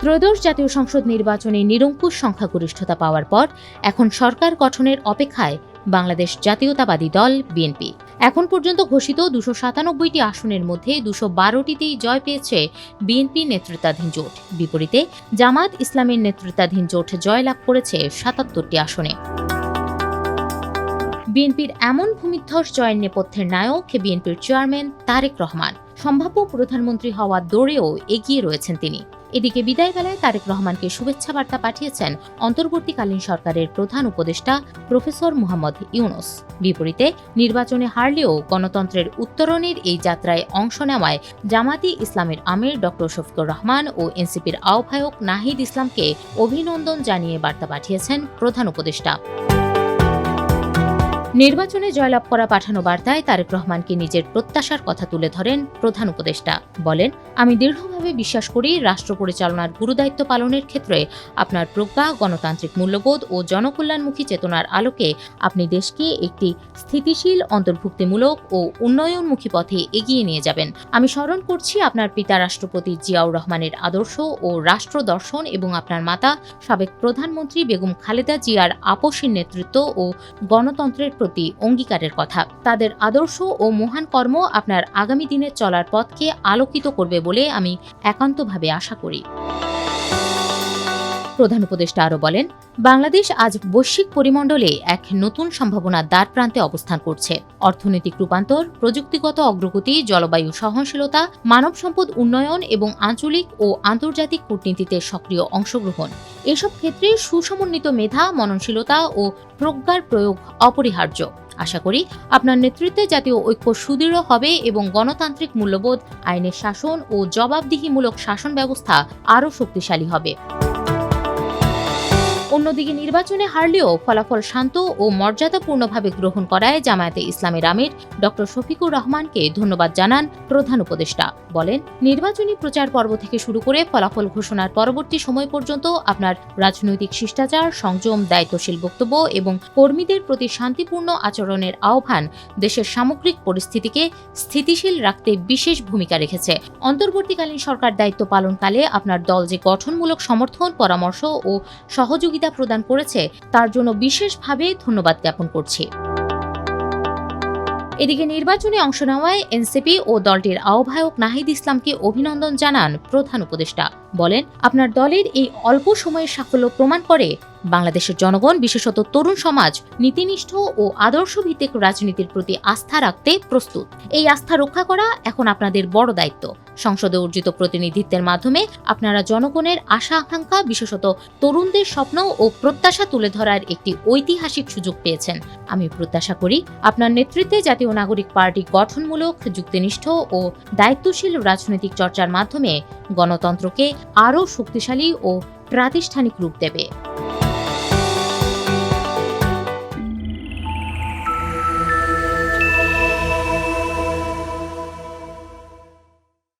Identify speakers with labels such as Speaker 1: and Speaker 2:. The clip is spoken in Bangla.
Speaker 1: ত্রয়োদশ জাতীয় সংসদ নির্বাচনে নিরঙ্কুশ সংখ্যাগরিষ্ঠতা পাওয়ার পর এখন সরকার গঠনের অপেক্ষায় বাংলাদেশ জাতীয়তাবাদী দল বিএনপি। এখন পর্যন্ত ঘোষিত ২৯৭টি আসনের মধ্যে ২১২টিতেই জয় পেয়েছে বিএনপি নেতৃত্বাধীন জোট। বিপরীতে জামায়াত ইসলামের নেতৃত্বাধীন জোট জয়লাভ করেছে ৭৭টি আসনে। বিএনপির এমন ভূমিধ্বস জয়ের নেপথ্যের নায়ক বিএনপির চেয়ারম্যান তারেক রহমান। সম্ভাব্য প্রধানমন্ত্রী হওয়ার দৌড়েও এগিয়ে রয়েছেন তিনি। এদিকে বিদায়বেলায় তারেক রহমানকে শুভেচ্ছা বার্তা পাঠিয়েছেন অন্তর্বর্তীকালীন সরকারের প্রধান উপদেষ্টা প্রফেসর মোহাম্মদ ইউনূস। বিপরীতে নির্বাচনে হারলেও গণতন্ত্রের উত্তরণের এই যাত্রায় অংশ নেওয়ায় জামায়াতে ইসলামের আমির ডক্টর শফিকুর রহমান ও এনসিপির আহ্বায়ক নাহিদ ইসলামকে অভিনন্দন জানিয়ে বার্তা পাঠিয়েছেন প্রধান উপদেষ্টা। নির্বাচনে জয়লাভ করা পাঠানো বার্তায় তারেক রহমানকে নিজের প্রত্যাশার কথা তুলে ধরেন প্রধান উপদেষ্টা। বলেন, আমি দৃঢ়ভাবে বিশ্বাস করি রাষ্ট্র পরিচালনার গুরুদায়িত্ব পালনের ক্ষেত্রে আপনার প্রজ্ঞা, গণতান্ত্রিক মূল্যবোধ ও জনকল্যাণমুখী চেতনার আলোকে আপনি দেশকে একটি স্থিতিশীল, অন্তর্ভুক্তিমূলক ও উন্নয়নমুখী পথে এগিয়ে নিয়ে যাবেন। আমি স্মরণ করছি আপনার পিতা রাষ্ট্রপতি জিয়াউর রহমানের আদর্শ ও রাষ্ট্র দর্শন এবং আপনার মাতা সাবেক প্রধানমন্ত্রী বেগম খালেদা জিয়ার আপসীর নেতৃত্ব ও গণতন্ত্রের প্রতি অঙ্গীকারের কথা। তাদের আদর্শ ও মহান কর্ম আপনার আগামী দিনের চলার পথকে আলোকিত করবে বলে আমি একান্তভাবে আশা করি। প্রধান উপদেষ্টা আরও বলেন, বাংলাদেশ আজ বৈশ্বিক পরিমণ্ডলে এক নতুন সম্ভাবনার দ্বার প্রান্তে অবস্থান করছে। অর্থনৈতিক রূপান্তর, প্রযুক্তিগত অগ্রগতি, জলবায়ু সহনশীলতা, মানব সম্পদ উন্নয়ন এবং আঞ্চলিক ও আন্তর্জাতিক কূটনীতিতে সক্রিয় অংশগ্রহণ, এসব ক্ষেত্রে সুসমন্বিত মেধা, মননশীলতা ও প্রজ্ঞার প্রয়োগ অপরিহার্য। আশা করি আপনার নেতৃত্বে জাতীয় ঐক্য সুদৃঢ় হবে এবং গণতান্ত্রিক মূল্যবোধ, আইনের শাসন ও জবাবদিহিমূলক শাসন ব্যবস্থা আরও শক্তিশালী হবে। অন্যদিকে নির্বাচনে হারলেও ফলাফল শান্ত ও মর্যাদাপূর্ণভাবে গ্রহণ করায় জামায়াতে ইসলামের আমির ডক্টর শফিকুর রহমানকে ধন্যবাদ জানান প্রধান উপদেষ্টা। বলেন, নির্বাচনী প্রচার পর্ব থেকে শুরু করে ফলাফল ঘোষণার পরবর্তী সময় পর্যন্ত আপনার রাজনৈতিক শিষ্টাচার, সংযম, দায়িত্বশীল বক্তব্য এবং কর্মীদের প্রতি শান্তিপূর্ণ আচরণের আহ্বান দেশের সামগ্রিক পরিস্থিতিকে স্থিতিশীল রাখতে বিশেষ ভূমিকা রেখেছে। অন্তর্বর্তীকালীন সরকার দায়িত্ব পালনকালে আপনার দল যে গঠনমূলক সমর্থন, পরামর্শ ও সহযোগিতা প্রদান করেছে তার জন্য বিশেষভাবে ধন্যবাদ জ্ঞাপন করছি। এদিকে নির্বাচনে অংশ নেওয়ায় এনসিপি ও দলটির আহ্বায়ক নাহিদ ইসলামকে অভিনন্দন জানান প্রধান উপদেষ্টা। বলেন, আপনার দলের এই অল্প সময়ের সাফল্য প্রমাণ করে বাংলাদেশের জনগণ, বিশেষত তরুণ সমাজ, নীতিনিষ্ঠ ও আদর্শভিত্তিক রাজনীতির প্রতি আস্থা রাখতে প্রস্তুত। এই আস্থা রক্ষা করা এখন আপনাদের বড় দায়িত্ব। সংসদে অর্জিত প্রতিনিধিত্বের মাধ্যমে আপনারা জনগণের আশা আকাঙ্ক্ষা, বিশেষত তরুণদের স্বপ্ন ও প্রত্যাশা তুলে ধরার একটি ঐতিহাসিক সুযোগ পেয়েছেন। আমি প্রত্যাশা করি আপনার নেতৃত্বে জাতীয় নাগরিক পার্টি গঠনমূলক, যুক্তিনিষ্ঠ ও দায়িত্বশীল রাজনৈতিক চর্চার মাধ্যমে গণতন্ত্রকে আরও শক্তিশালী ও প্রাতিষ্ঠানিক রূপ দেবে।